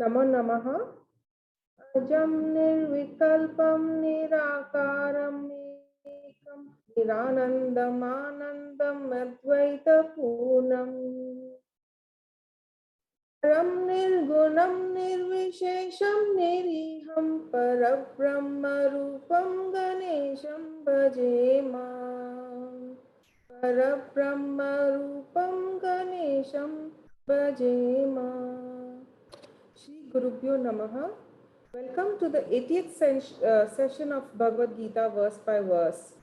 Namo Namaha. Ajam nirvikalpam nirakaram ekam niranandam anandam advaita punam param nirgunam nirvishesham niriham parabrahma rupam ganesham bhajema parabrahma rupam ganesham bhajema. Shri Gurubhyo Namaha. Welcome to the 80th session of Bhagavad Gita verse by verse.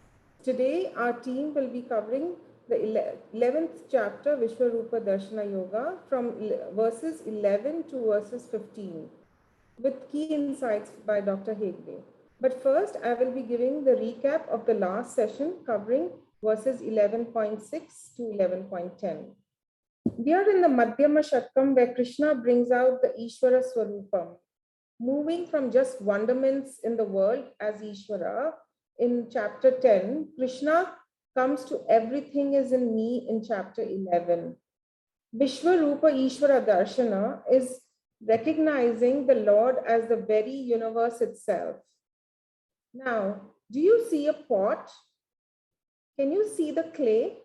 Today our team will be covering the 11th chapter Vishvarupa Darshana Yoga from verses 11 to verses 15 with key insights by Dr. Hegde. But first I will be giving the recap of the last session covering verses 11.6 to 11.10. We are in the Madhyama Shatkam where Krishna brings out the Ishvara Swarupam, moving from just wonderments in the world as Ishvara. In chapter 10, Krishna comes to everything is in me in chapter 11. Vishvarupa Ishvara Darshana is recognizing the Lord as the very universe itself. Now, do you see a pot? Can you see the clay?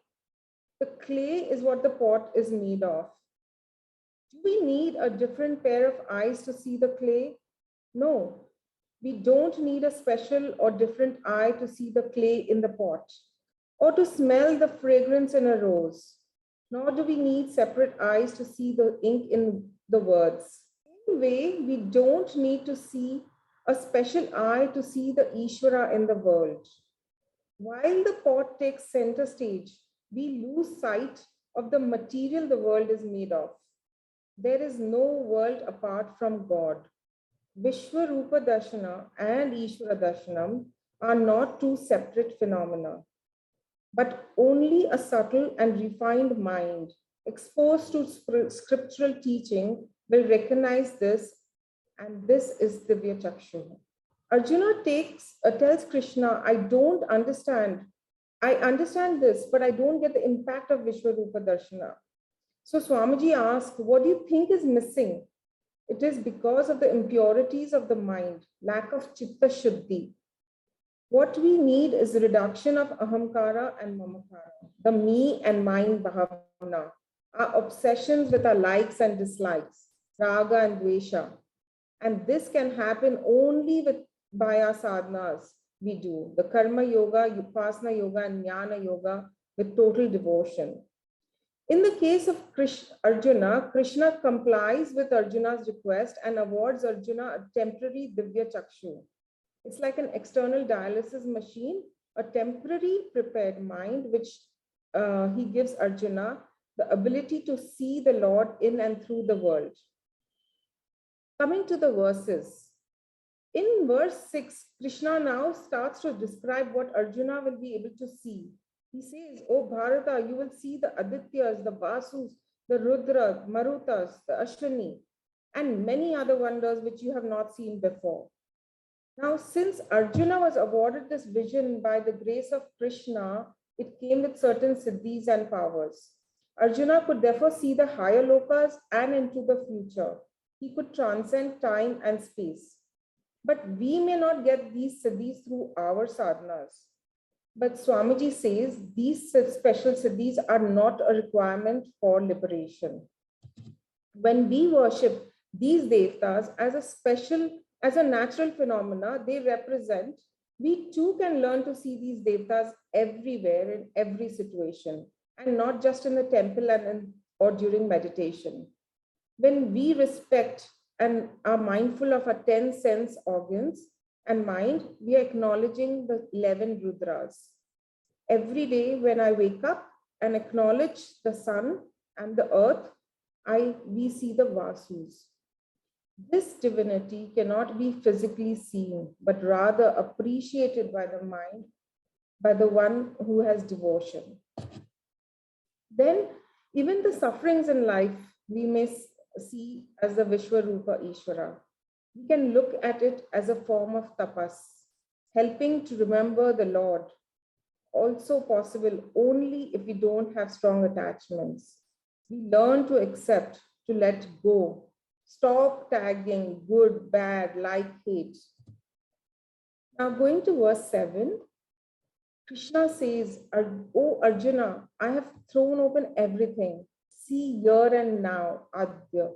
The clay is what the pot is made of. Do we need a different pair of eyes to see the clay? No, we don't need a special or different eye to see the clay in the pot or to smell the fragrance in a rose. Nor do we need separate eyes to see the ink in the words. In a way, we don't need to see a special eye to see the Ishvara in the world. While the pot takes center stage, we lose sight of the material the world is made of. There is no world apart from God. Vishvarupa Darshana and Ishvara Darshanam are not two separate phenomena, but only a subtle and refined mind exposed to scriptural teaching will recognize this, and this is Divya Chakshu. Arjuna tells Krishna, I don't understand. I understand this, but I don't get the impact of Vishvarupa Darshana. So Swamiji asked, what do you think is missing? It is because of the impurities of the mind, lack of chitta shuddhi. What we need is the reduction of ahamkara and mamakara, the me and mine bhavana, our obsessions with our likes and dislikes, raga and dvesha. And this can happen only by our sadhanas. We do the karma yoga, upasana yoga, and jnana yoga with total devotion. In the case of Arjuna, Krishna complies with Arjuna's request and awards Arjuna a temporary Divya Chakshu. It's like an external dialysis machine, a temporary prepared mind, which he gives Arjuna the ability to see the Lord in and through the world. Coming to the verses. In verse 6, Krishna now starts to describe what Arjuna will be able to see. He says, O Bharata, you will see the Adityas, the Vasus, the Rudra, Marutas, the Ashwini, and many other wonders which you have not seen before. Now, since Arjuna was awarded this vision by the grace of Krishna, it came with certain siddhis and powers. Arjuna could therefore see the higher lokas and into the future. He could transcend time and space. But we may not get these siddhis through our sadhanas. But Swamiji says these special siddhis are not a requirement for liberation. When we worship these devtas as a natural phenomena, they represent, we too can learn to see these devtas everywhere in every situation, and not just in the temple or during meditation. When we respect and are mindful of our 10 sense organs and mind, we are acknowledging the 11 Rudras. Every day when I wake up and acknowledge the sun and the earth, we see the Vasus. This divinity cannot be physically seen, but rather appreciated by the mind, by the one who has devotion. Then even the sufferings in life, we may see as the Vishvarupa Ishvara. We can look at it as a form of tapas, helping to remember the Lord. Also possible only if we don't have strong attachments. We learn to accept, to let go, Stop tagging good, bad, like, hate. Now going to verse 7, Krishna says, "O Arjuna, I have thrown open everything. See here and now, Adya.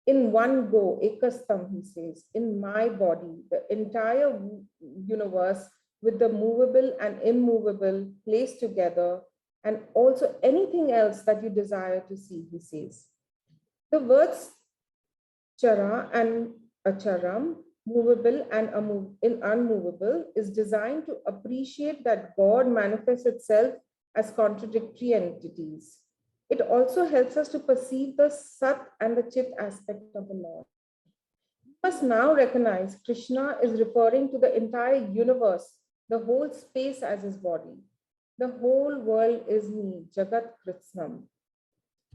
In one go, ekastam, he says, in my body, the entire universe with the movable and immovable placed together, and also anything else that you desire to see," he says. The words chara and acharam, movable and unmovable, is designed to appreciate that God manifests itself as contradictory entities. It also helps us to perceive the Sat and the Chit aspect of the Lord. We must now recognize Krishna is referring to the entire universe, the whole space as his body. The whole world is me, Jagat Kritsnam.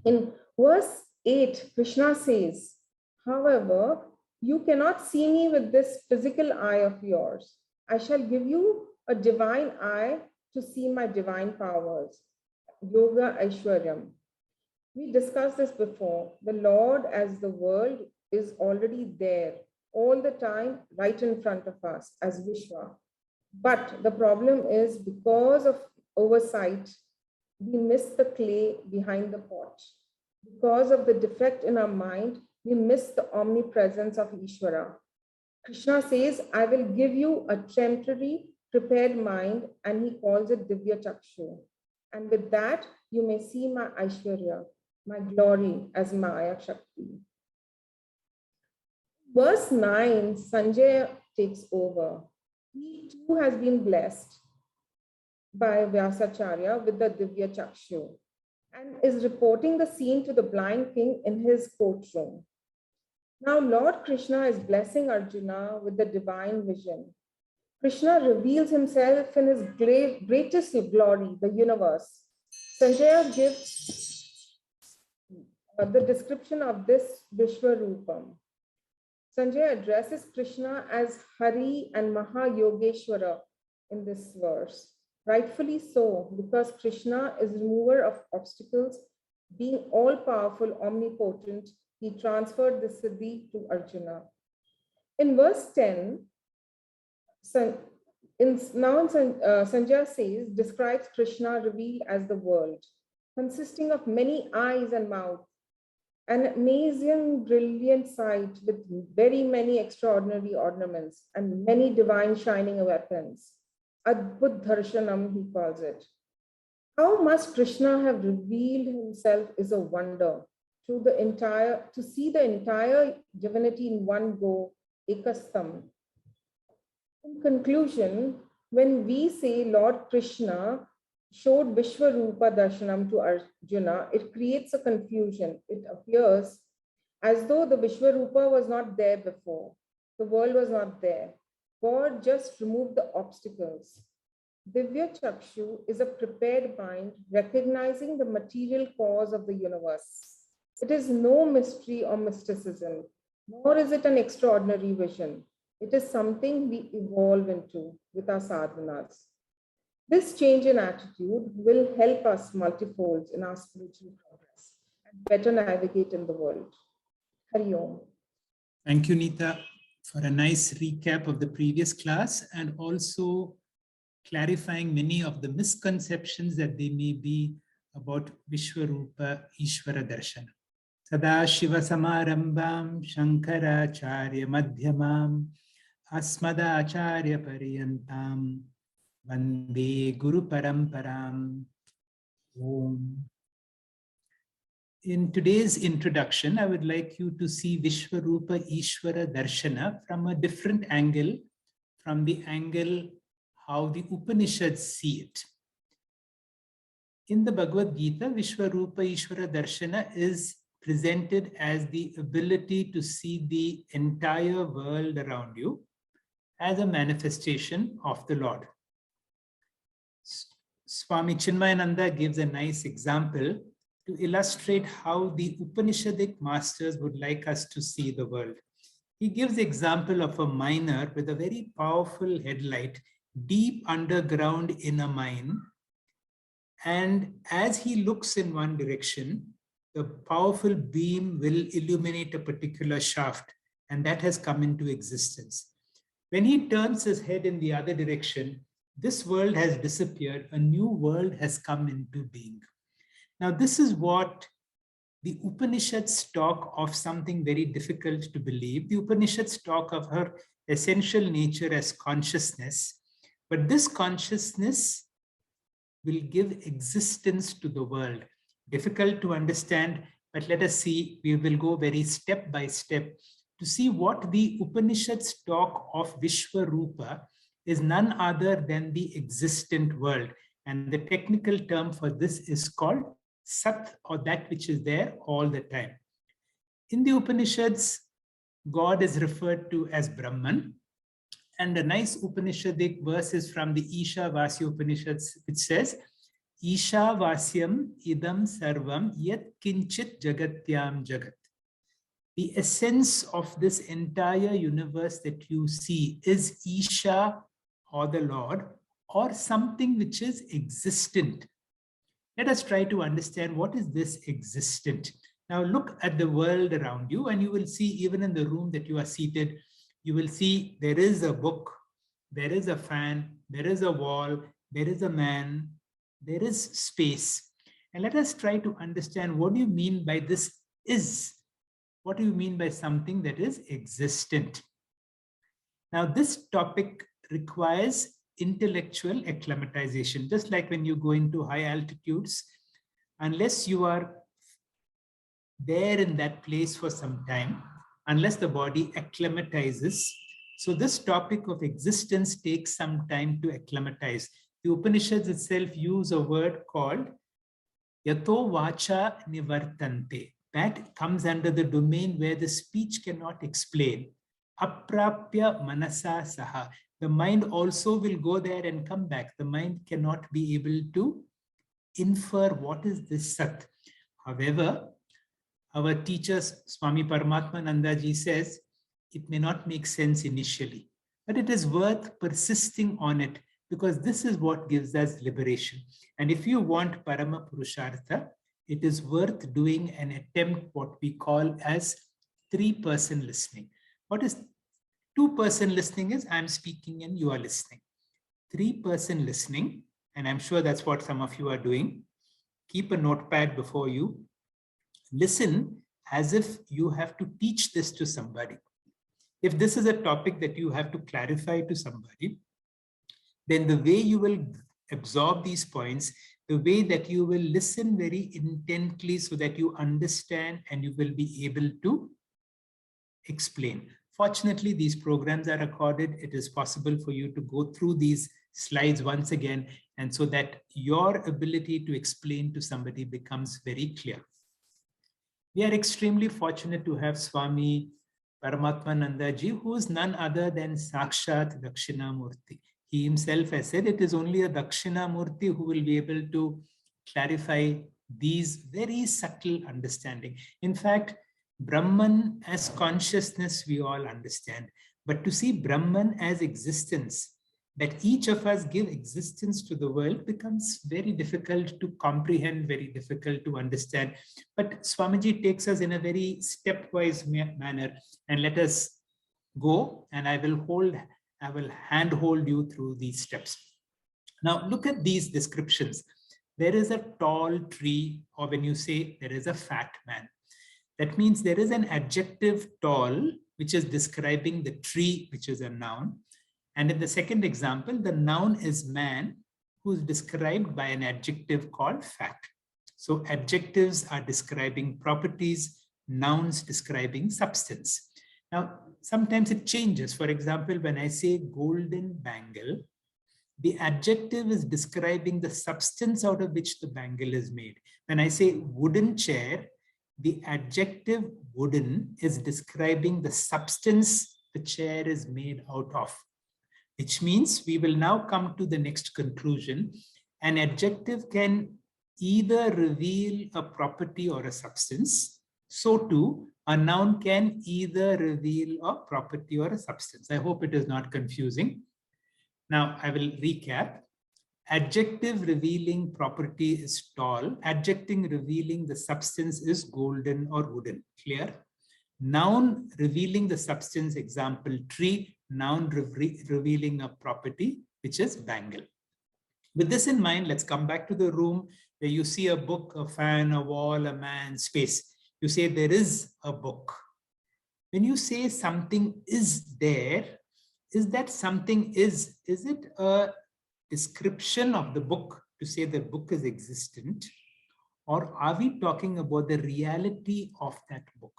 In verse 8, Krishna says, "However, you cannot see me with this physical eye of yours. I shall give you a divine eye to see my divine powers." Yoga Aishwaryam. We discussed this before. The Lord as the world is already there all the time, right in front of us as Vishwa. But the problem is, because of oversight, we miss the clay behind the pot. Because of the defect in our mind, we miss the omnipresence of Ishvara. Krishna says, "I will give you a temporary prepared mind," and he calls it Divya Chakshu. And with that, you may see my Aishwarya, my glory as Maya Shakti. Verse 9, Sanjay takes over. He too has been blessed by Vyasacharya with the Divya Chakshu and is reporting the scene to the blind king in his courtroom. Now, Lord Krishna is blessing Arjuna with the divine vision. Krishna reveals himself in his greatest glory, the universe. Sanjaya gives the description of this Vishvarupam. Sanjaya addresses Krishna as Hari and Maha Yogeshwara in this verse. Rightfully so, because Krishna is remover of obstacles. Being all-powerful, omnipotent, he transferred the siddhi to Arjuna. In verse 10, Sanjaya says, describes Krishna revealed as the world, consisting of many eyes and mouths, an amazing, brilliant sight with very many extraordinary ornaments and many divine shining weapons. Adbhut Darshanam, he calls it. How must Krishna have revealed himself is a wonder. To see the entire divinity in one go, ekastam. In conclusion, when we say Lord Krishna showed Vishvarupa darshanam to Arjuna, it creates a confusion. It appears as though the Vishvarupa was not there before. The world was not there. God just removed the obstacles. Divya Chakshu is a prepared mind recognizing the material cause of the universe. It is no mystery or mysticism, nor is it an extraordinary vision. It is something we evolve into with our sadhanas. This change in attitude will help us multifolds in our spiritual progress and better navigate in the world. Hari Om. Thank you, Neeta, for a nice recap of the previous class and also clarifying many of the misconceptions that there may be about Vishvarupa Ishvara Darshana. Sada Shiva Samarambam Shankaracharya Madhyamam Asmadacharya Pariyantam Vande Guru Paramparam. Om. In today's introduction, I would like you to see Vishvarupa Ishvara Darshana from a different angle, from the angle how the Upanishads see it. In the Bhagavad Gita, Vishvarupa Ishvara Darshana is presented as the ability to see the entire world around you as a manifestation of the Lord. Swami Chinmayananda gives a nice example to illustrate how the Upanishadic masters would like us to see the world. He gives the example of a miner with a very powerful headlight deep underground in a mine. And as he looks in one direction, the powerful beam will illuminate a particular shaft, and that has come into existence. When he turns his head in the other direction, this world has disappeared, a new world has come into being. Now, this is what the Upanishads talk of something very difficult to believe. The Upanishads talk of her essential nature as consciousness, but this consciousness will give existence to the world. Difficult to understand, but let us see, we will go very step by step to see what the Upanishads talk of Vishvarupa is none other than the existent world. And the technical term for this is called Sat, or that which is there all the time. In the Upanishads, God is referred to as Brahman. And a nice Upanishadic verse is from the Isha Vasya Upanishads, which says, Isha Vasyam idam sarvam yat kinchit jagatyam jagat. The essence of this entire universe that you see is Isha, or the Lord, or something which is existent. Let us try to understand what is this existent. Now look at the world around you, and you will see, even in the room that you are seated, you will see there is a book, there is a fan, there is a wall, there is a man, there is space. And let us try to understand, what do you mean by this is? What do you mean by something that is existent? Now, this topic requires intellectual acclimatization, just like when you go into high altitudes, unless you are there in that place for some time, unless the body acclimatizes. So this topic of existence takes some time to acclimatize. The Upanishads itself use a word called yato vacha nivartante. That comes under the domain where the speech cannot explain. Aprapya manasa saha. The mind also will go there and come back. The mind cannot be able to infer what is this Sat. However, our teachers, Swami Paramatmanandaji says, it may not make sense initially, but it is worth persisting on it, because this is what gives us liberation. And if you want Parama Purushartha, it is worth doing an attempt, what we call as 3-person listening. What is 2-person listening is I'm speaking and you are listening. 3-person listening, and I'm sure that's what some of you are doing. Keep a notepad before you. Listen as if you have to teach this to somebody. If this is a topic that you have to clarify to somebody, then the way you will absorb these points, the way that you will listen very intently so that you understand and you will be able to explain. Fortunately, these programs are recorded. It is possible for you to go through these slides once again, and so that your ability to explain to somebody becomes very clear. We are extremely fortunate to have Swami Paramatmanandaji, who is none other than Sakshat Dakshinamurti. He himself has said it is only a Dakshinamurti who will be able to clarify these very subtle understanding. In fact, Brahman as consciousness we all understand, but to see Brahman as existence, that each of us give existence to the world, becomes very difficult to comprehend, very difficult to understand. But Swamiji takes us in a very stepwise manner, and let us go, and I will handhold you through these steps. Now look at these descriptions. There is a tall tree, or when you say there is a fat man, that means there is an adjective tall, which is describing the tree, which is a noun. And in the second example, the noun is man, who is described by an adjective called fat. So adjectives are describing properties, nouns describing substance. Now, sometimes it changes. For example, when I say golden bangle, the adjective is describing the substance out of which the bangle is made. When I say wooden chair, the adjective wooden is describing the substance the chair is made out of. Which means we will now come to the next conclusion. An adjective can either reveal a property or a substance. So too, a noun can either reveal a property or a substance. I hope it is not confusing. Now I will recap. Adjective revealing property is tall. Adjective revealing the substance is golden or wooden. Clear? Noun revealing the substance, example, tree. Noun revealing a property, which is bangle. With this in mind, let's come back to the room where you see a book, a fan, a wall, a man, space. You say there is a book. When you say something is there, is that something is it a description of the book to say the book is existent? Or are we talking about the reality of that book?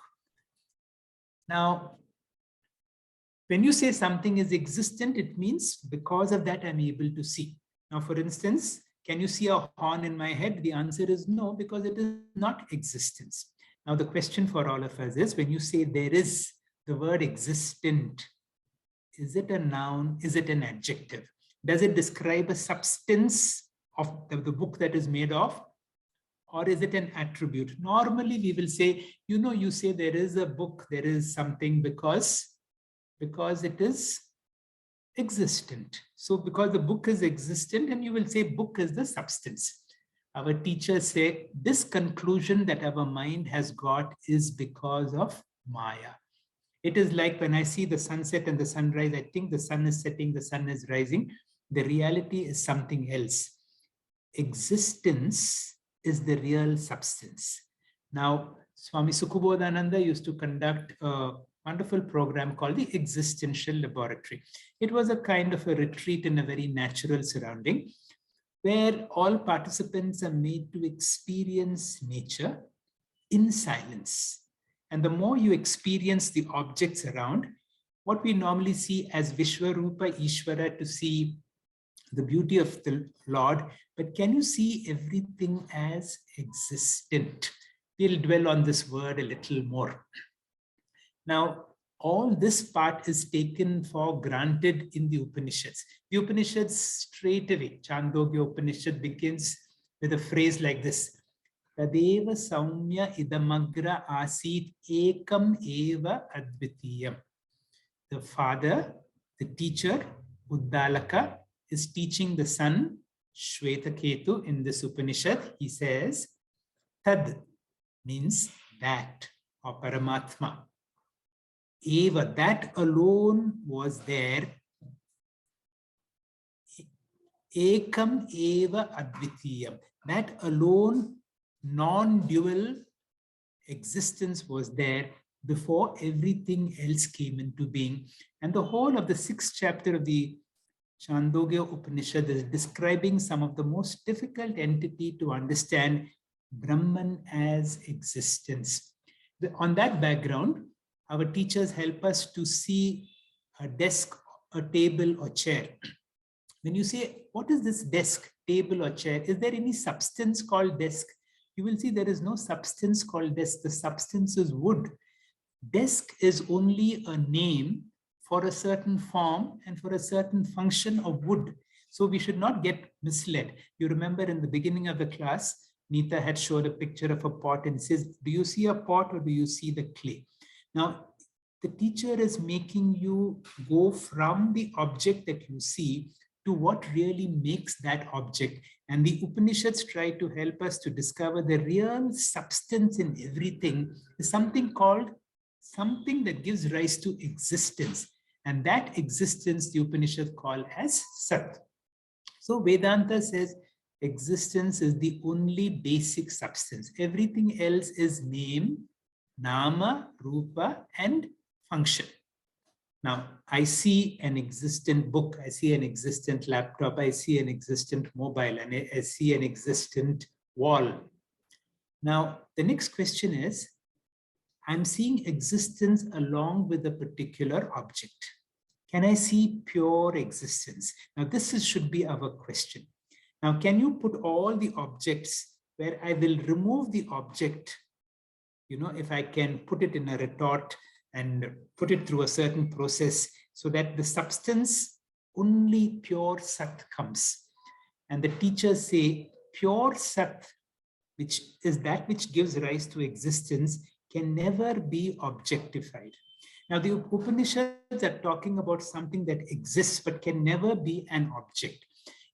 Now, when you say something is existent, it means because of that, I'm able to see. Now, for instance, can you see a horn in my head? The answer is no, because it is not existence. Now, the question for all of us is, when you say there is, the word existent, is it a noun? Is it an adjective? Does it describe a substance of the book that is made of? Or is it an attribute? Normally, we will say, you say there is a book, there is something because it is existent. So because the book is existent, and you will say book is the substance. Our teachers say this conclusion that our mind has got is because of Maya. It is like when I see the sunset and the sunrise, I think the sun is setting, the sun is rising. The reality is something else. Existence is the real substance. Now, Swami Sukubodhananda used to conduct a wonderful program called the Existential Laboratory. It was a kind of a retreat in a very natural surrounding where all participants are made to experience nature in silence. And the more you experience the objects around, what we normally see as Vishvarupa, Ishvara, to see the beauty of the Lord, but can you see everything as existent? We'll dwell on this word a little more. Now, all this part is taken for granted in the Upanishads. The Upanishads straight away, Chandogya Upanishad begins with a phrase like this: Tadeva Saumya Idamagra Asit Ekam Eva Advitiyam. The father, the teacher, Uddalaka, is teaching the son, Shvetaketu, in this Upanishad. He says, Tad means that, or Paramatma. Eva, that alone was there. Ekam Eva Advitiyam. That alone, non-dual existence was there before everything else came into being. And the whole of the 6th chapter of the Chandogya Upanishad is describing some of the most difficult entity to understand, Brahman as existence. On that background, our teachers help us to see a desk, a table, or chair. When you say, what is this desk, table, or chair? Is there any substance called desk? You will see there is no substance called desk. The substance is wood. Desk is only a name for a certain form and for a certain function of wood. So we should not get misled. You remember in the beginning of the class, Neeta had showed a picture of a pot and says, do you see a pot or do you see the clay? Now, the teacher is making you go from the object that you see to what really makes that object. And the Upanishads try to help us to discover the real substance in everything is something called something that gives rise to existence. And that existence the Upanishad call as Sat. So Vedanta says existence is the only basic substance. Everything else is name, nama, rupa, and function. Now, I see an existent book, I see an existent laptop, I see an existent mobile, and I see an existent wall. Now, the next question is, I'm seeing existence along with a particular object. Can I see pure existence? Now, this should be our question. Now, can you put all the objects where I will remove the object, if I can put it in a retort and put it through a certain process so that the substance, only pure Sat comes. And the teachers say pure Sat, which is that which gives rise to existence, can never be objectified. Now, the Upanishads are talking about something that exists but can never be an object.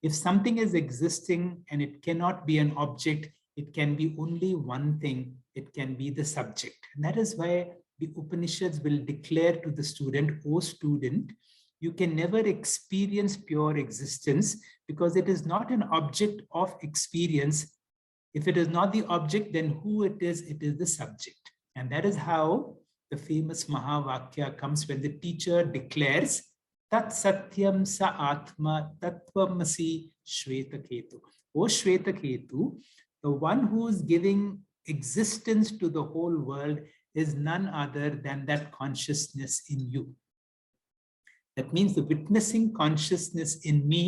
If something is existing and it cannot be an object, it can be only one thing, it can be the subject. And that is why the Upanishads will declare to the student, "O student, you can never experience pure existence because it is not an object of experience. If it is not the object, then who it is the subject." And that is how the famous Mahavakya comes when the teacher declares, "Tat satyam sa atma tattvamasi Shvetaketu." O Shvetaketu, the one who is giving existence to the whole world is none other than that consciousness in you. That means the witnessing consciousness in me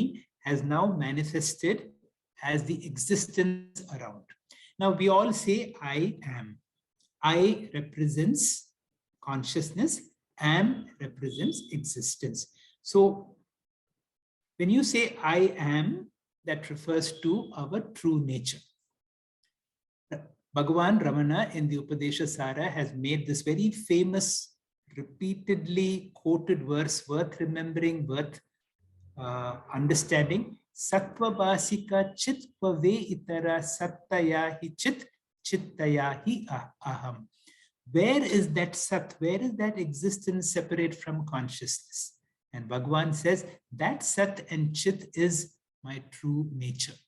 has now manifested as the existence around. Now we all say, "I am." I represents consciousness, am represents existence. So when you say "I am," that refers to our true nature. Bhagavan Ramana in the Upadesha Sara has made this very famous, repeatedly quoted verse, worth remembering, worth understanding. Sattva basika chit pave itara sattaya hi chit chittaya hi aham. Where is that sat? Where is that existence separate from consciousness? And Bhagavan says that sat and chit is my true nature.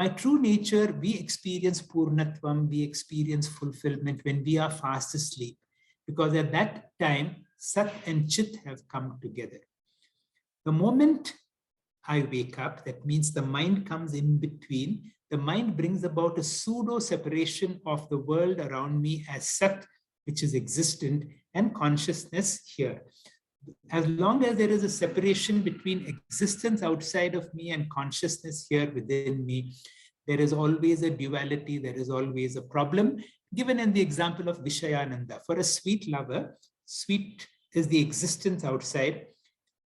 My true nature, we experience purnatvam, we experience fulfillment when we are fast asleep, because at that time, sat and chit have come together. The moment I wake up, that means the mind comes in between. The mind brings about a pseudo separation of the world around me as sat, which is existent, and consciousness here. As long as there is a separation between existence outside of me and consciousness here within me, there is always a duality, there is always a problem. Given in the example of Vishayananda, for a sweet lover, sweet is the existence outside.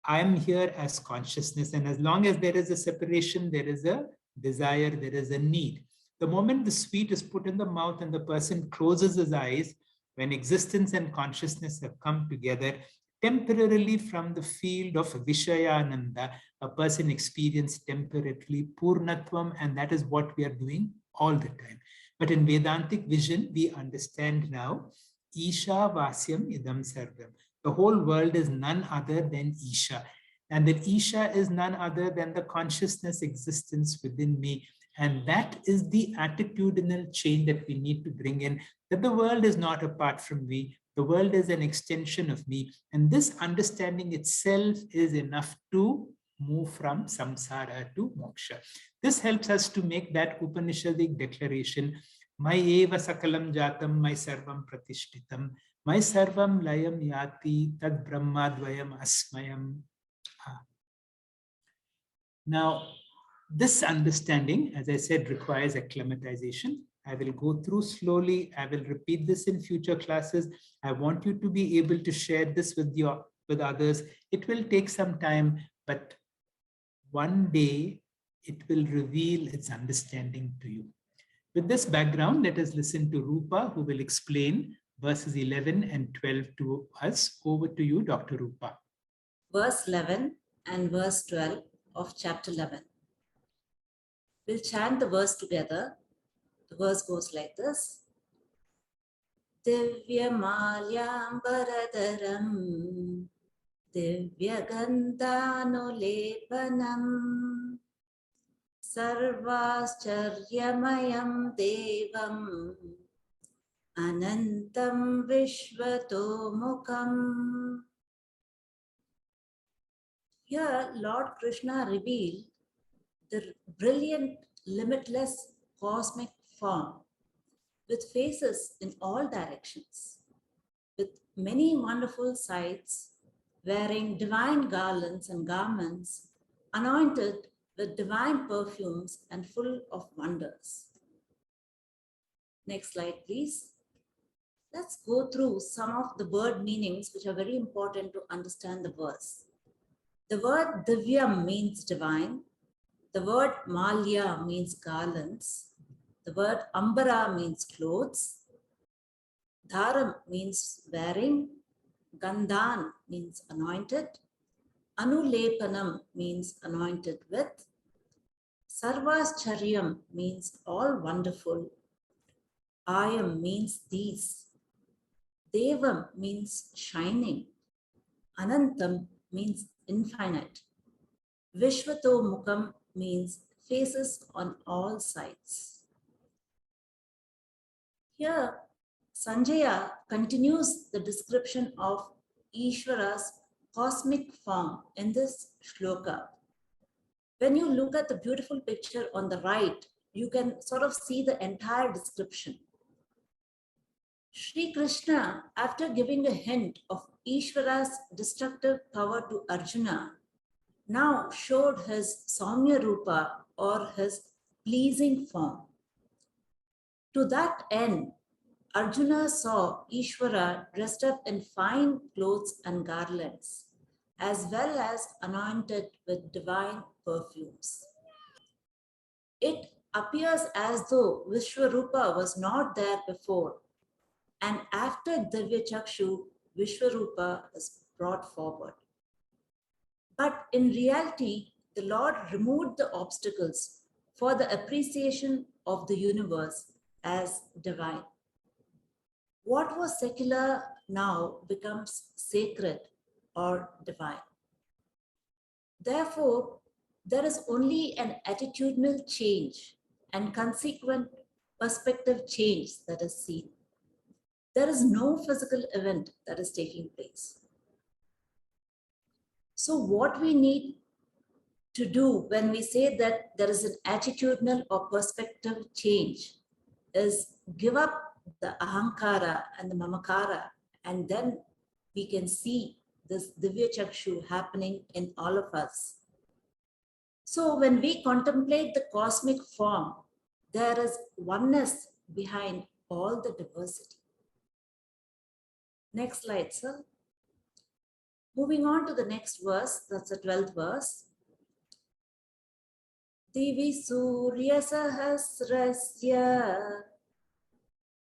I am here as consciousness, and as long as there is a separation, there is a desire, there is a need. The moment the sweet is put in the mouth and the person closes his eyes, when existence and consciousness have come together, temporarily from the field of Vishayananda, a person experiences temporarily Purnatvam, and that is what we are doing all the time. But in Vedantic vision, we understand now, Isha Vasyam Idam Sarvam. The whole world is none other than Isha. And that Isha is none other than the consciousness existence within me. And that is the attitudinal change that we need to bring in, that the world is not apart from me. The world is an extension of me. And this understanding itself is enough to move from samsara to moksha. This helps us to make that Upanishadic declaration, "My eva sakalam jatam, my sarvam pratishtitam, my sarvam layam yati, tad brahmadvayam asmayam." Now, this understanding, as I said, requires acclimatization. I will go through slowly. I will repeat this in future classes. I want you to be able to share this with others. It will take some time, but one day it will reveal its understanding to you. With this background, let us listen to Rupa, who will explain verses 11 and 12 to us. Over to you, Dr. Rupa. Verse 11 and verse 12 of chapter 11. We'll chant the verse together. The verse goes like this. Divya Malyambaradaram Divya Gandhanulepanam Sarvascharyamayam Devam Anantam Vishvatomukam. Here, Lord Krishna revealed the brilliant, limitless cosmic form with faces in all directions, with many wonderful sights, wearing divine garlands and garments, anointed with divine perfumes and full of wonders. Next slide, please. Let's go through some of the word meanings which are very important to understand the verse. The word Divya means divine. The word Malya means garlands. The word Ambara means clothes. Dharam means wearing. Gandhan means anointed. Anulepanam means anointed with. Sarvaschariyam means all wonderful. Ayam means these. Devam means shining. Anantam means infinite. Vishvato Mukam means faces on all sides. Here, Sanjaya continues the description of Ishvara's cosmic form in this shloka. When you look at the beautiful picture on the right, you can sort of see the entire description. Sri Krishna, after giving a hint of Ishvara's destructive power to Arjuna, now showed his Saumya Rupa or his pleasing form. To that end, Arjuna saw Ishvara dressed up in fine clothes and garlands, as well as anointed with divine perfumes. It appears as though Vishvarupa was not there before, and after Divya Chakshu, Vishvarupa is brought forward. But in reality, the Lord removed the obstacles for the appreciation of the universe as divine. What was secular now becomes sacred or divine. Therefore, there is only an attitudinal change and consequent perspective change that is seen. There is no physical event that is taking place. So what we need to do when we say that there is an attitudinal or perspective change is give up the ahankara and the mamakara, and then we can see this Divya Chakshu happening in all of us. So when we contemplate the cosmic form, there is oneness behind all the diversity. Next slide, sir. Moving on to the next verse, that's the 12th verse. Divi Surya Sahasrasya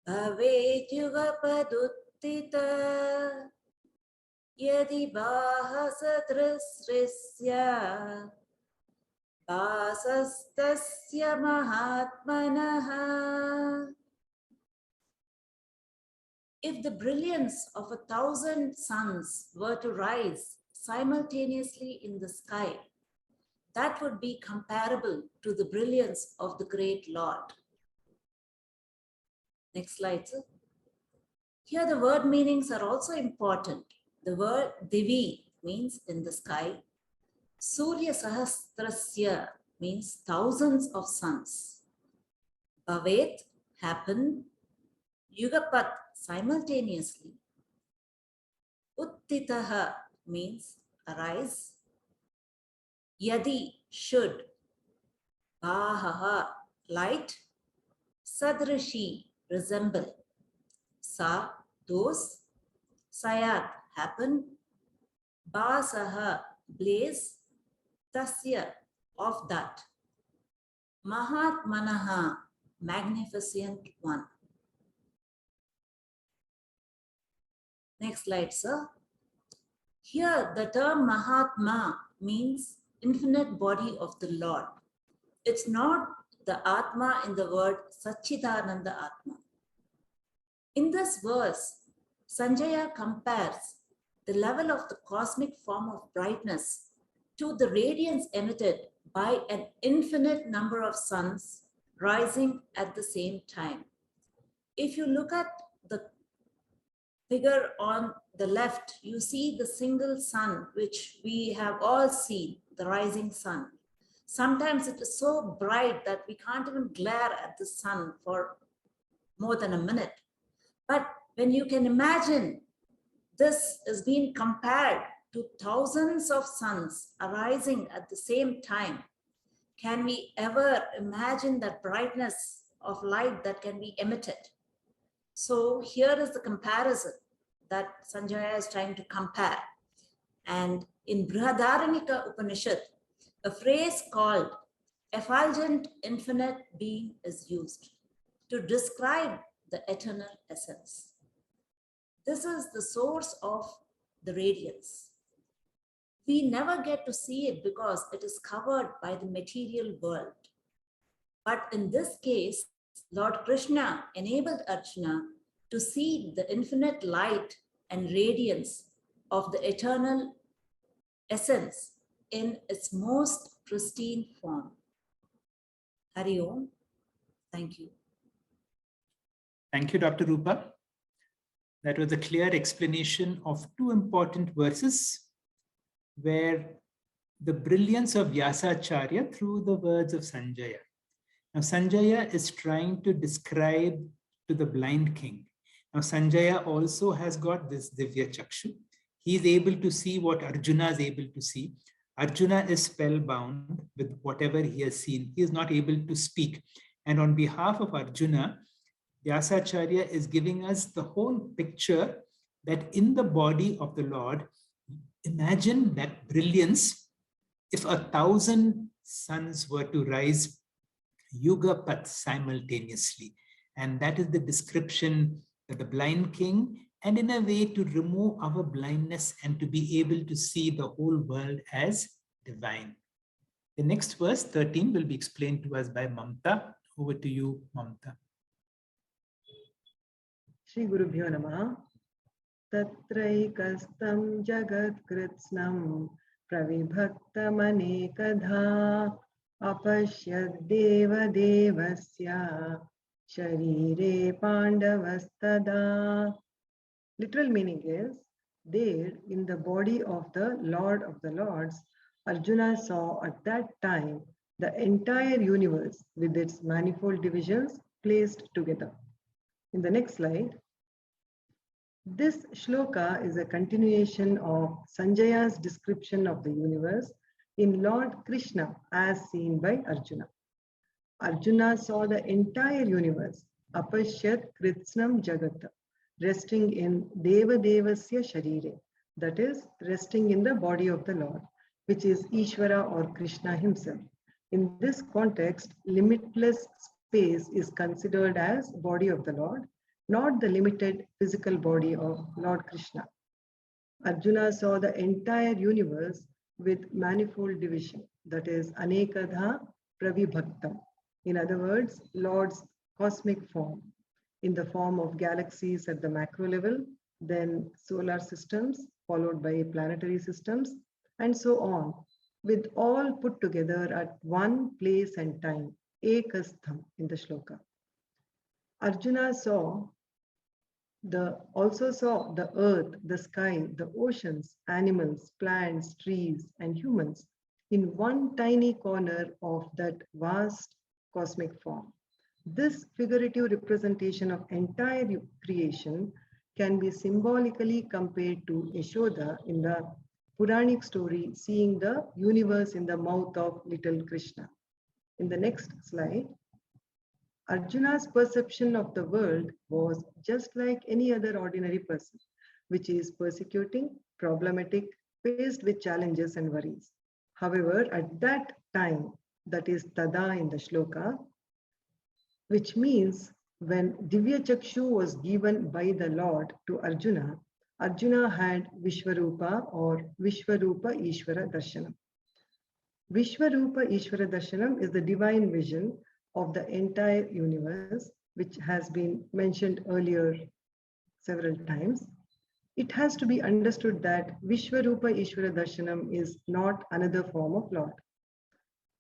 Bhavet Yugapaduttita Yadi Bahasadrisrisya Basastasya Mahatmanaha. If the brilliance of 1,000 suns were to rise simultaneously in the sky, that would be comparable to the brilliance of the great Lord. Next slide, sir. Here the word meanings are also important. The word Divi means in the sky. Surya Sahasrasya means thousands of suns. Bhavet, happen. Yugapat, simultaneously. Uttitaha means arise. Yadi, should. Bahaha, light. Sadrishi, resemble. Sa, those. Sayat, happen. Basaha, blaze. Tasya, of that. Mahatmanaha, magnificent one. Next slide, sir. Here, the term Mahatma means infinite body of the Lord. It's not the Atma in the word Satchidananda Atma. In this verse, Sanjaya compares the level of the cosmic form of brightness to the radiance emitted by an infinite number of suns rising at the same time. If you look at the figure on the left, you see the single sun, which we have all seen, the rising sun. Sometimes it is so bright that we can't even glare at the sun for more than a minute. But when you can imagine this is being compared to thousands of suns arising at the same time, can we ever imagine that brightness of light that can be emitted? So here is the comparison that Sanjaya is trying to compare. And in Brihadaranyaka Upanishad, a phrase called effulgent infinite being is used to describe the eternal essence. This is the source of the radiance. We never get to see it because it is covered by the material world. But in this case, Lord Krishna enabled Arjuna to see the infinite light and radiance of the eternal essence in its most pristine form. Hari Om. Thank you. Thank you, Dr. Rupa. That was a clear explanation of two important verses where the brilliance of Vyasacharya through the words of Sanjaya. Now, Sanjaya is trying to describe to the blind king. Now, Sanjaya also has got this Divya Chakshu. He is able to see what Arjuna is able to see. Arjuna is spellbound with whatever he has seen. He is not able to speak. And on behalf of Arjuna, Vyasacharya is giving us the whole picture that in the body of the Lord, imagine that brilliance. If 1,000 suns were to rise Yugapat simultaneously, and that is the description that the blind king, and in a way to remove our blindness and to be able to see the whole world as divine. The next verse 13 will be explained to us by Mamta. Over to you, Mamta. Shri Gurubhyo Namah. Tatraikastam jagat kritsnam pravibhaktamanekadha apashyad deva devasya sharire pandavastada. Literal meaning is, there in the body of the Lord of the Lords, Arjuna saw at that time the entire universe with its manifold divisions placed together. In the next slide, this shloka is a continuation of Sanjaya's description of the universe in Lord Krishna as seen by Arjuna. Arjuna saw the entire universe, apashyat kritsnam jagata, resting in Deva Devasya Sharire, that is, resting in the body of the Lord, which is Ishvara or Krishna himself. In this context, limitless space is considered as body of the Lord, not the limited physical body of Lord Krishna. Arjuna saw the entire universe with manifold division, that is, anekadha pravibhaktam. In other words, Lord's cosmic form, in the form of galaxies at the macro level, then solar systems, followed by planetary systems, and so on, with all put together at one place and time, ekastham in the shloka. Arjuna also saw the earth, the sky, the oceans, animals, plants, trees, and humans in one tiny corner of that vast cosmic form. This figurative representation of entire creation can be symbolically compared to Yashoda in the Puranic story, seeing the universe in the mouth of little Krishna. In the next slide, Arjuna's perception of the world was just like any other ordinary person, which is persecuting, problematic, faced with challenges and worries. However, at that time, that is tada in the shloka, which means when Divya Chakshu was given by the Lord to Arjuna, Arjuna had Vishvarupa or Vishvarupa Ishvara Darshanam. Vishvarupa Ishvara Darshanam is the divine vision of the entire universe, which has been mentioned earlier several times. It has to be understood that Vishvarupa Ishvara Darshanam is not another form of Lord.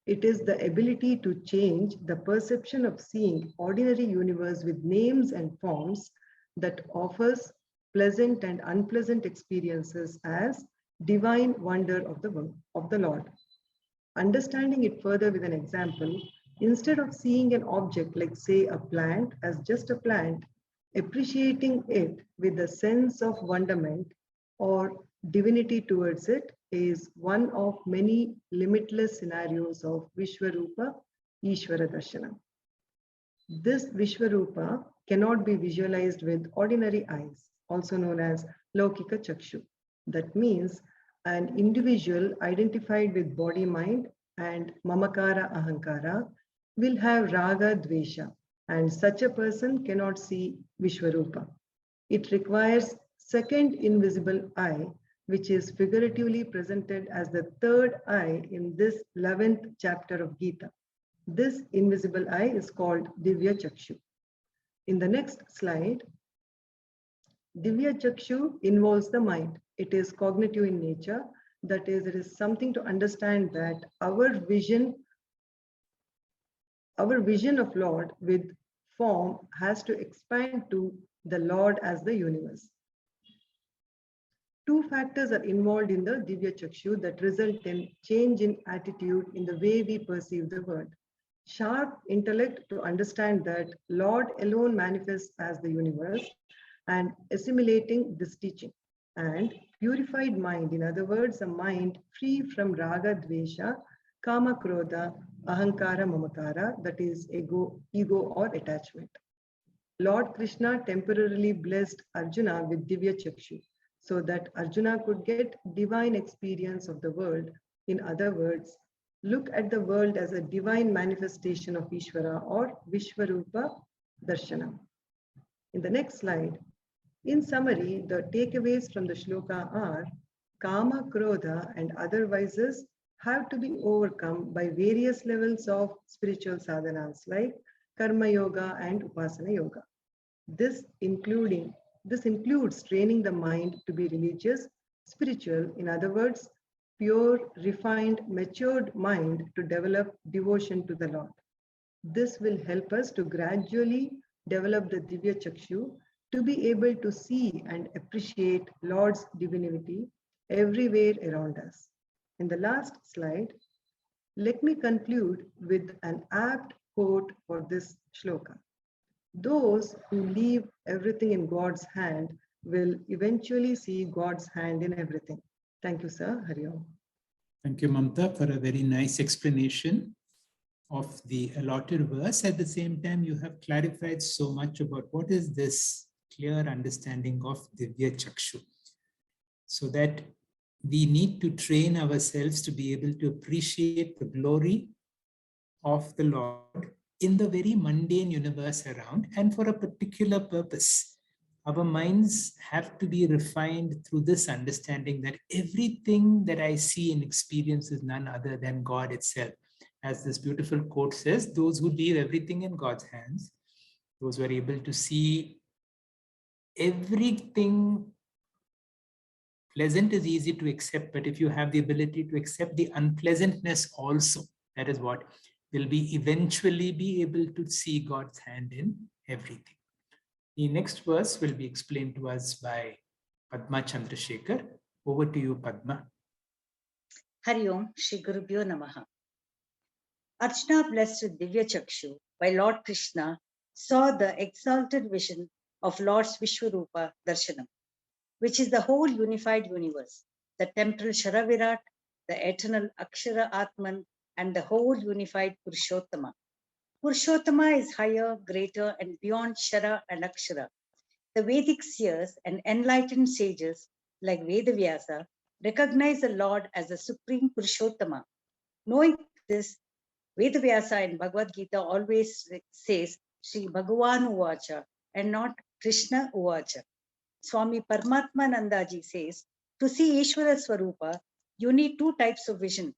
It is the ability to change the perception of seeing ordinary universe with names and forms that offers pleasant and unpleasant experiences as divine wonder of the Lord. Understanding it further with an example, instead of seeing an object like, say, a plant as just a plant, appreciating it with a sense of wonderment or divinity towards it is one of many limitless scenarios of Vishvarupa Ishvara Darshanam. This Vishvarupa cannot be visualized with ordinary eyes, also known as Laukika Chakshu. That means an individual identified with body, mind, and mamakara ahankara will have raga dvesha, and such a person cannot see Vishvarupa. It requires second invisible eye, which is figuratively presented as the third eye in this 11th chapter of Gita. This invisible eye is called Divya Chakshu. In the next slide, Divya Chakshu involves the mind. It is cognitive in nature. That is, it is something to understand that our vision of Lord with form has to expand to the Lord as the universe. Two factors are involved in the Divya Chakshu that result in change in attitude in the way we perceive the world. Sharp intellect to understand that Lord alone manifests as the universe and assimilating this teaching. And purified mind, in other words, a mind free from raga, dvesha, kama, krodha, ahankara, mamakara, that is ego or attachment. Lord Krishna temporarily blessed Arjuna with Divya Chakshu so that Arjuna could get divine experience of the world. In other words, look at the world as a divine manifestation of Ishvara or Vishvarupa Darshanam. In the next slide, in summary, the takeaways from the shloka are Kama, Krodha and other vices have to be overcome by various levels of spiritual sadhanas like Karma Yoga and Upasana Yoga. This includes training the mind to be religious, spiritual, in other words, pure, refined, matured mind to develop devotion to the Lord. This will help us to gradually develop the Divya Chakshu to be able to see and appreciate Lord's divinity everywhere around us. In the last slide, let me conclude with an apt quote for this shloka. Those who leave everything in God's hand will eventually see God's hand in everything. Thank you, sir. Hari Om. Thank you, Mamta, for a very nice explanation of the allotted verse. At the same time, you have clarified so much about what is this clear understanding of Divya Chakshu, so that we need to train ourselves to be able to appreciate the glory of the Lord in the very mundane universe around and for a particular purpose. Our minds have to be refined through this understanding that everything that I see and experience is none other than God itself. As this beautiful quote says, those who leave everything in God's hands, those who are able to see everything pleasant is easy to accept, but if you have the ability to accept the unpleasantness also, that is what will be eventually be able to see God's hand in everything. The next verse will be explained to us by Padma Chandrasekhar. Over to you, Padma. Hari Om, Shri Gurubhyo Namaha. Arjuna, blessed with Divya Chakshu by Lord Krishna, saw the exalted vision of Lord's Vishvarupa Darshanam, which is the whole unified universe, the temporal Sharavirat, the eternal Akshara Atman, and the whole unified Purushottama. Purushottama is higher, greater, and beyond Shara and Akshara. The Vedic seers and enlightened sages like Vedavyasa recognize the Lord as the supreme Purushottama. Knowing this, Vedavyasa in Bhagavad Gita always says Sri Bhagavan Uvacha and not Krishna Uvacha. Swami Paramatmanandaji says, to see Ishvara Swarupa, you need two types of vision.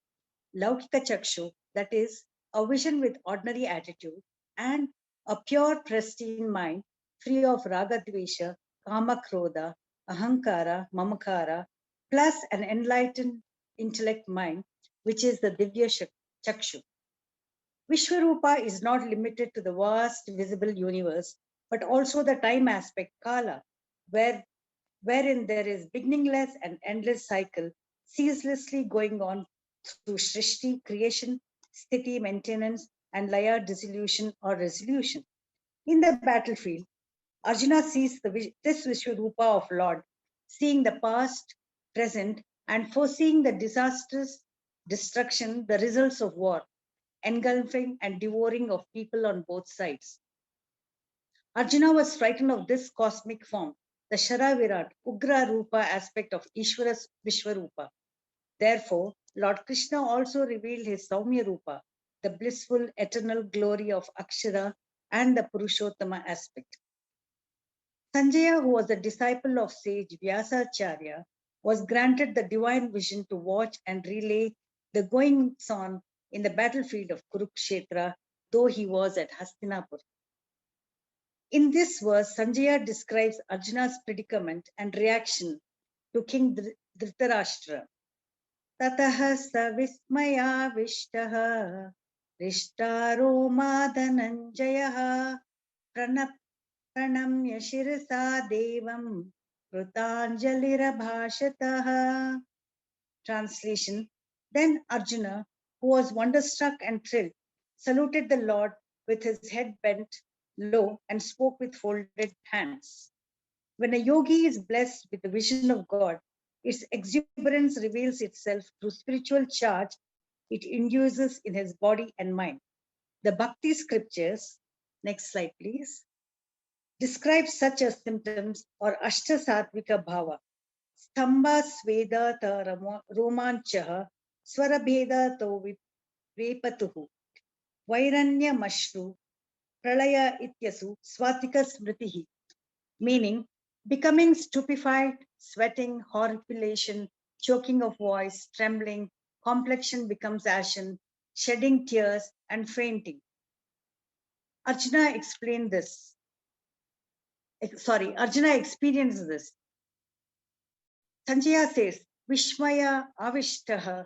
Laukika Chakshu, that is, a vision with ordinary attitude, and a pure, pristine mind, free of raga, dvesha, kama, krodha, ahankara, mamakara, plus an enlightened intellect mind, which is the Divya Chakshu. Vishvarupa is not limited to the vast visible universe, but also the time aspect, kala, wherein there is beginningless and endless cycle, ceaselessly going on through Srishti, creation, Sthiti, maintenance, and Laya, dissolution or resolution. In the battlefield, Arjuna sees this Vishvarupa of Lord, seeing the past, present, and foreseeing the disastrous destruction, the results of war, engulfing and devouring of people on both sides. Arjuna was frightened of this cosmic form, the Sharavirat, Ugra Rupa aspect of Ishvara's Vishvarupa. Therefore, Lord Krishna also revealed his Saumya Rupa, the blissful eternal glory of Akshara and the Purushottama aspect. Sanjaya, who was a disciple of sage Vyasacharya, was granted the divine vision to watch and relay the goings-on in the battlefield of Kurukshetra, though he was at Hastinapur. In this verse, Sanjaya describes Arjuna's predicament and reaction to King Dhritarashtra. Tataha sa vismaya vishtaha rishtaro madhananjayaha pranamya shirasa devam krutanjalirabhashataha. Translation. Then Arjuna, who was wonderstruck and thrilled, saluted the Lord with his head bent low and spoke with folded hands. When a yogi is blessed with the vision of God, its exuberance reveals itself through spiritual charge it induces in his body and mind. The Bhakti scriptures, next slide please, describe such as symptoms or Ashta Sattvika Bhava. Stamba Sveda ta Romanchaha Swarabheda to Vepatuhu Vairanya Mashru Pralaya Ityasu Swatika Smritihi, meaning becoming stupefied, sweating, horripilation, choking of voice, trembling, complexion becomes ashen, shedding tears, and fainting. Arjuna explained this. Arjuna experienced this. Sanjaya says, Vishmaya avishtaha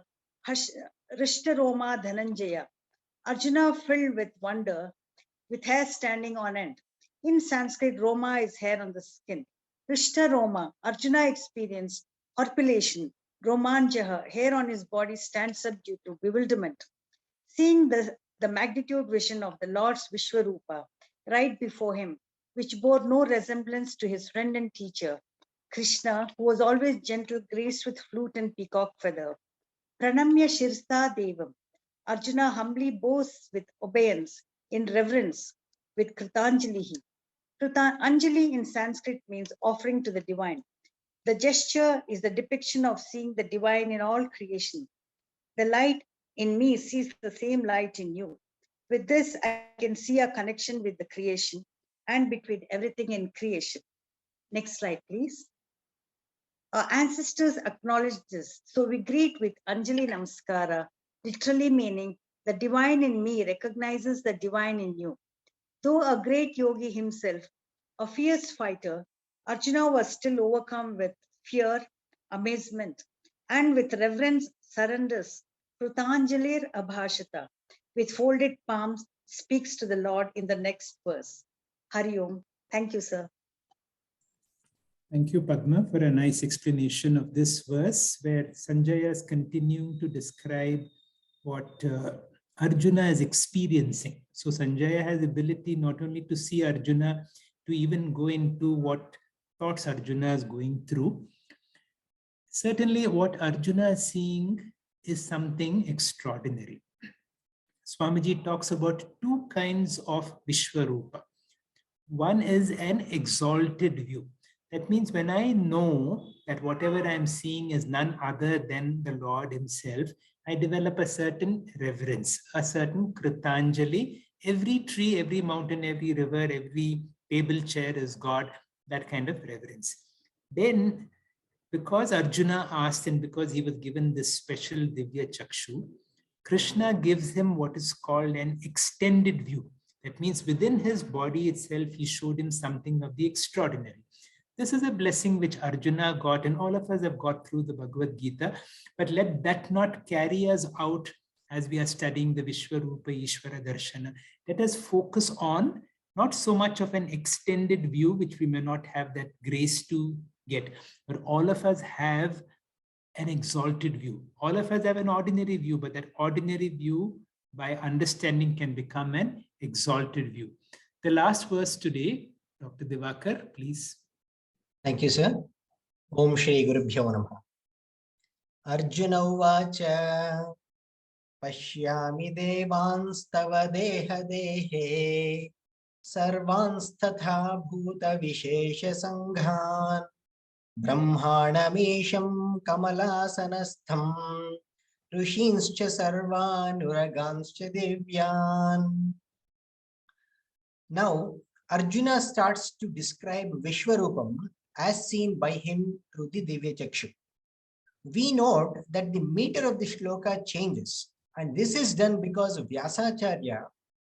rishtaroma dhananjaya. Arjuna filled with wonder, with hair standing on end. In Sanskrit, Roma is hair on the skin. Rishta Roma, Arjuna experienced horripilation. Romanjaha, hair on his body stands up due to bewilderment. Seeing the magnitude vision of the Lord's Vishvarupa right before him, which bore no resemblance to his friend and teacher, Krishna, who was always gentle, graced with flute and peacock feather. Pranamya Shirsa Devam, Arjuna humbly bows with obeisance in reverence with Kritanjalihi. Anjali in Sanskrit means offering to the divine. The gesture is the depiction of seeing the divine in all creation. The light in me sees the same light in you. With this, I can see a connection with the creation and between everything in creation. Next slide, please. Our ancestors acknowledged this, so we greet with Anjali Namaskara, literally meaning the divine in me recognizes the divine in you. Though a great yogi himself, a fierce fighter, Arjuna was still overcome with fear, amazement, and with reverence surrenders. Krutanjalir Abhashata, with folded palms, speaks to the Lord in the next verse. Hari Om. Thank you, sir. Thank you, Padma, for a nice explanation of this verse, where Sanjaya is continuing to describe what Arjuna is experiencing. So Sanjaya has the ability not only to see Arjuna, to even go into what thoughts Arjuna is going through. Certainly what Arjuna is seeing is something extraordinary. Swamiji talks about two kinds of Vishvarupa. One is an exalted view. That means when I know that whatever I'm seeing is none other than the Lord himself, I develop a certain reverence, a certain Kritanjali. Every tree, every mountain, every river, every table, chair is God, that kind of reverence. Then, because Arjuna asked and because he was given this special Divya Chakshu, Krishna gives him what is called an extended view. That means within his body itself, he showed him something of the extraordinary. This is a blessing which Arjuna got, and all of us have got through the Bhagavad Gita. But let that not carry us out as we are studying the Vishvarupa Ishvara Darshana. Let us focus on not so much of an extended view, which we may not have that grace to get, but all of us have an exalted view. All of us have an ordinary view, but that ordinary view, by understanding, can become an exalted view. The last verse today, Dr. Divakar, please. Thank you, sir. Om Shri Gurubhyo Namaha. Arjuna uvacha pashyami devanstava deha dehe sarvanstatha bhuta vishesha sanghan brahmanamisham kamalasanastham rishinscha sarvanuraganscha divyan. Now, Arjuna starts to describe Vishvarupam as seen by him through the Divya Chakshu. We note that the meter of the shloka changes. And this is done because Vyasacharya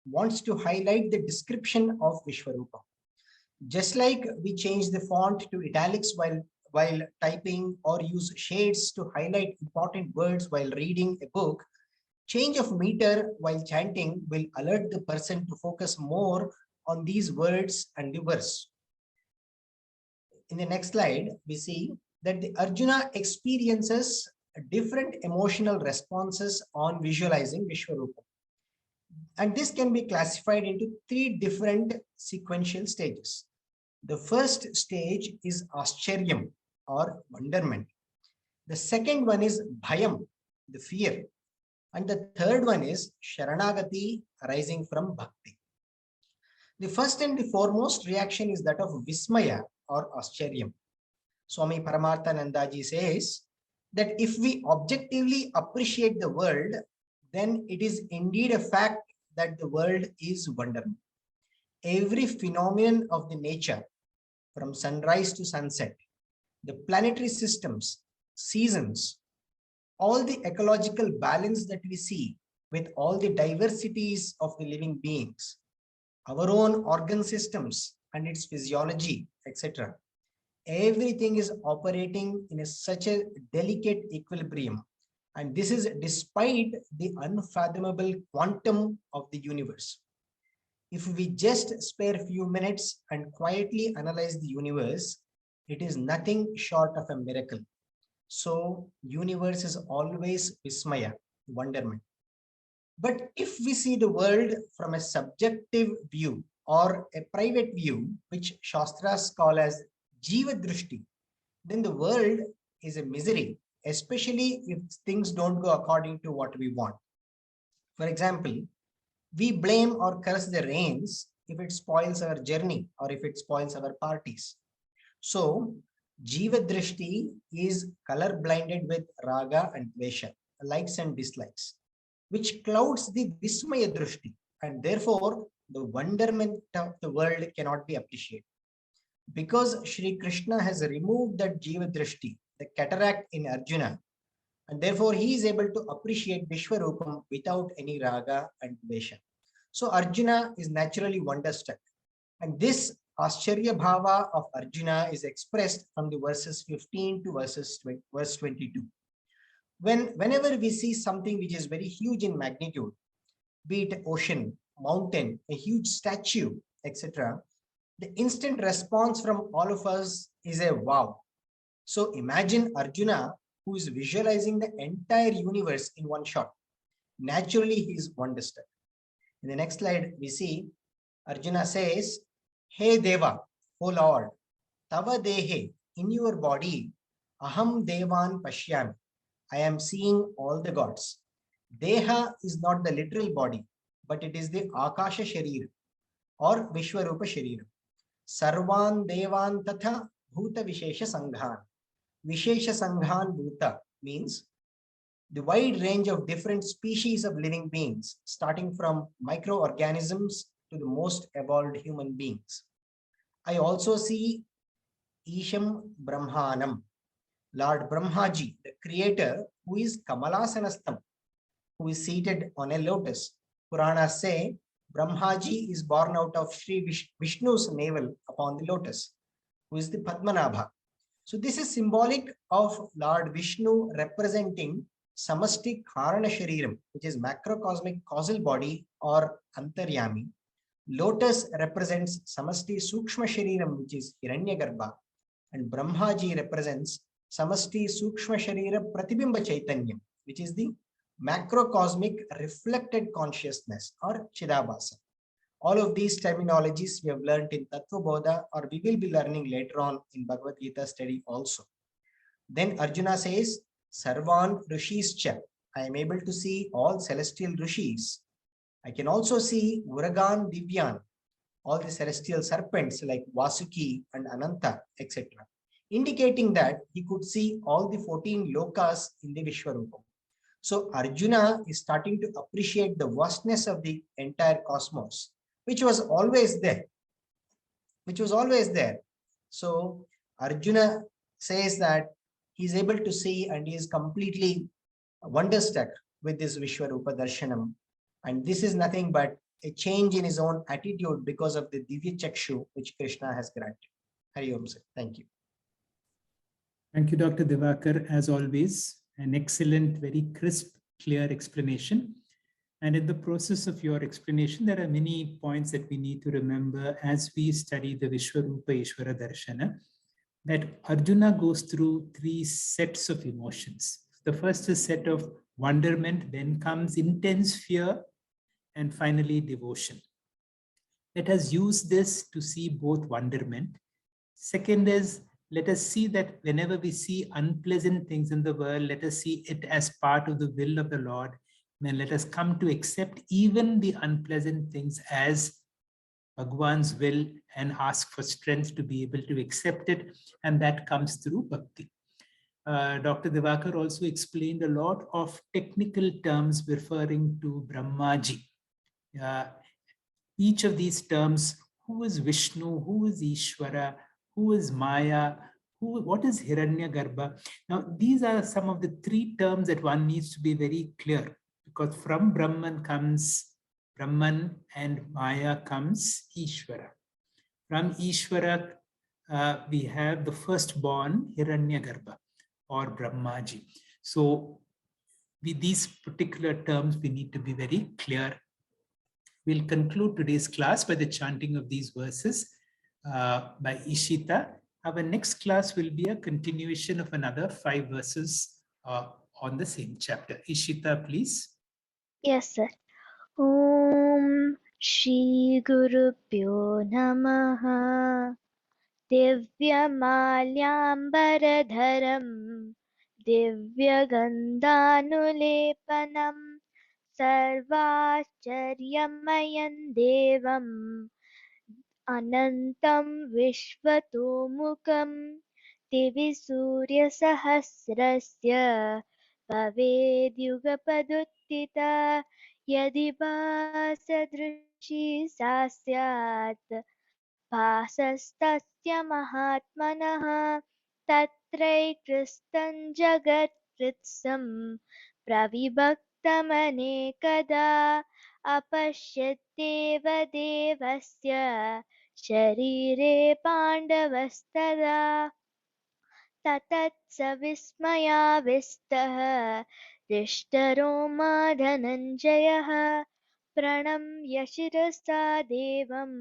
wants to highlight the description of Vishvarupa. Just like we change the font to italics while typing, or use shades to highlight important words while reading a book, change of meter while chanting will alert the person to focus more on these words and the verse. In the next slide, we see that the Arjuna experiences different emotional responses on visualizing Vishvarupa. And this can be classified into 3 different sequential stages. The first stage is Ascharyam or wonderment. The second one is Bhayam, the fear. And the third one is Sharanagati, arising from Bhakti. The first and the foremost reaction is that of Vismaya or Ascharyam. Swami Paramarthanandaji says that if we objectively appreciate the world, then it is indeed a fact that the world is wonderment. Every phenomenon of the nature, from sunrise to sunset, the planetary systems, seasons, all the ecological balance that we see with all the diversities of the living beings, our own organ systems and its physiology, etc. Everything is operating in such a delicate equilibrium. And this is despite the unfathomable quantum of the universe. If we just spare a few minutes and quietly analyze the universe, it is nothing short of a miracle. So, universe is always Vismaya, wonderment. But if we see the world from a subjective view or a private view, which Shastras call as Jiva Drishti, then the world is a misery, especially if things don't go according to what we want. For example, we blame or curse the rains if it spoils our journey or if it spoils our parties. So, Jiva Drishti is color blinded with raga and dvesha, likes and dislikes, which clouds the Vismaya Drishti, and therefore the wonderment of the world cannot be appreciated. Because Shri Krishna has removed that Jiva Drishti, the cataract in Arjuna, and therefore he is able to appreciate Vishvarupam without any raga and dvesha. So Arjuna is naturally wonderstruck. And this Ascharya Bhava of Arjuna is expressed from the verses 15 to verse 22. Whenever we see something which is very huge in magnitude, be it ocean, mountain, a huge statue, etc., the instant response from all of us is a wow. So imagine Arjuna, who is visualizing the entire universe in one shot. Naturally, he is wonderstruck. In the next slide, we see Arjuna says, Hey Deva, O Lord, Tava Dehe, in your body, Aham Devan Pashyami, I am seeing all the gods. Deha is not the literal body, but it is the Akasha Sharira or Vishvarupa Sharira. Sarvan Devan Tatha Bhuta Vishesha Sanghan. Vishesha Sanghan Bhuta means the wide range of different species of living beings, starting from microorganisms to the most evolved human beings. I also see Isham Brahmanam, Lord Brahmaji, the creator, who is Kamalasanastham, who is seated on a lotus. Puranas say Brahmaji is born out of Sri Vishnu's navel upon the lotus, who is the Padmanabha. So this is symbolic of Lord Vishnu representing Samasti Karana Shariram, which is macrocosmic causal body or Antaryami. Lotus represents Samasti Sukshma Shariram, which is Hiranyagarbha, and Brahmaji represents Samasti Sukshma Sharira Pratibimba Chaitanyam, which is the macrocosmic reflected consciousness or Chidabhasa. All of these terminologies we have learned in Tattva Bodha, or we will be learning later on in Bhagavad Gita study also. Then Arjuna says, Sarvan Rishischa, I am able to see all celestial Rishis. I can also see Uragan Divyan, all the celestial serpents like Vasuki and Ananta, etc., indicating that he could see all the 14 lokas in the Vishvarupa. So Arjuna is starting to appreciate the vastness of the entire cosmos, which was always there. So Arjuna says that he is able to see and he is completely wonderstruck with this Vishvarupa Darshanam. And this is nothing but a change in his own attitude because of the Divya Chakshu which Krishna has granted. Hari Om sir. Thank you. Thank you, Dr. Divakar, as always. An excellent, very crisp, clear explanation. And in the process of your explanation, there are many points that we need to remember as we study the Vishvarupa Ishvara Darshana, that Arjuna goes through 3 sets of emotions. The first is set of wonderment, then comes intense fear, and finally devotion. Let us use this to see both wonderment. Second is, let us see that whenever we see unpleasant things in the world, let us see it as part of the will of the Lord. And let us come to accept even the unpleasant things as Bhagwan's will and ask for strength to be able to accept it. And that comes through bhakti. Dr. Divakar also explained a lot of technical terms referring to Brahmaji. Each of these terms, who is Vishnu, who is Ishvara, who is Maya, what is Hiranyagarbha? Now, these are some of the 3 terms that one needs to be very clear, because from Brahman comes Brahman and Maya comes Ishvara. From Ishvara, we have the firstborn Hiranyagarbha or Brahmaji. So with these particular terms, we need to be very clear. We'll conclude today's class by the chanting of these verses by Ishita. Our next class will be a continuation of another 5 verses on the same chapter. Ishita, please. Yes, sir. Om Shri Guru Pyo Namaha Divyamalyambaradharam Divyagandhanulepanam Sarvacharyamayam Devam Anantam Vishvatomukam Divi Surya Sahasrasya Bhavedyugapaduttita Yadi Vasadrushi Sasyat Vasastasya Mahatmanaha Tatraikristan Jagat Pritsam Pravibhaktamanekada Apashyateva Devasya Sharire Pandavastada ततत्सविस्मयाविष्टः हृष्टरोमा धनञ्जयः प्रणम्य शिरसा देवं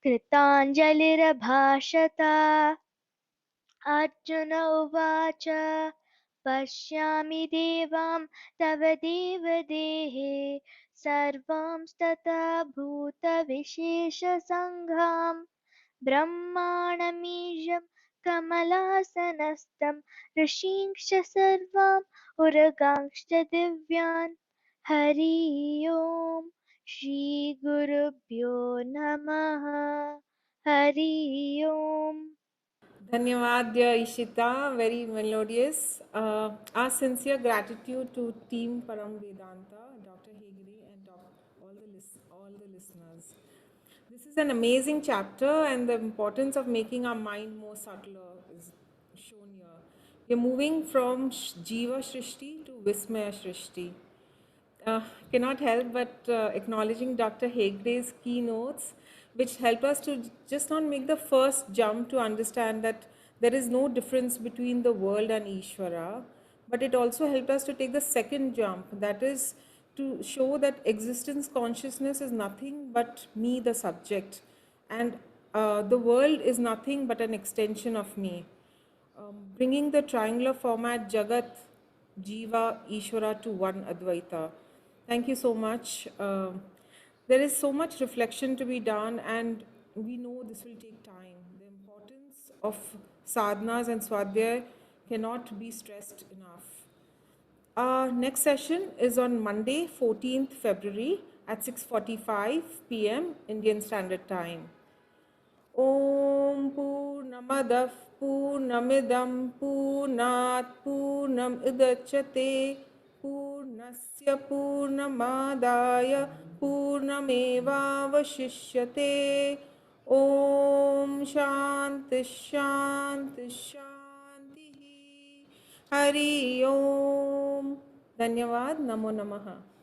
कृताञ्जलिरभाषत अर्जुन उवाच पश्यामि देवां तव देवदेहे सर्वांस्तथा भूतविशेषसङ्घां ब्रह्माणमीशं कमलासनस्थं ऋषींश्च सर्वान् उरगांश्च दिव्यान् हरि ओम् श्रीगुरुभ्यो नमः हरि ओम्. Dhanyavadya Ishita, very melodious. Our sincere gratitude to Team Param Vedanta, Dr. Hegde and all the listeners. This is an amazing chapter, and the importance of making our mind more subtler is shown here. We're moving from Jiva Shrishti to Vismaya Shrishti. Cannot help but acknowledging Dr. Hegde's keynotes, which help us to just not make the first jump to understand that there is no difference between the world and Ishvara, but it also helped us to take the second jump, that is to show that existence consciousness is nothing but me, the subject, and the world is nothing but an extension of me. Bringing the triangular format Jagat, Jiva, Ishvara to one Advaita. Thank you so much. There is so much reflection to be done, and we know this will take time. The importance of sadhanas and swadhyaya cannot be stressed enough. Our next session is on Monday, 14th February at 6:45 p.m. Indian Standard Time. Om Purnamadah Purnamidam Purnat Purnam Idachyate Purnasya Purnamadaya Purnamevavashishyate. Om Shanti Shanti Shanti. Hari Om. Dhanyavad, Namo Namaha.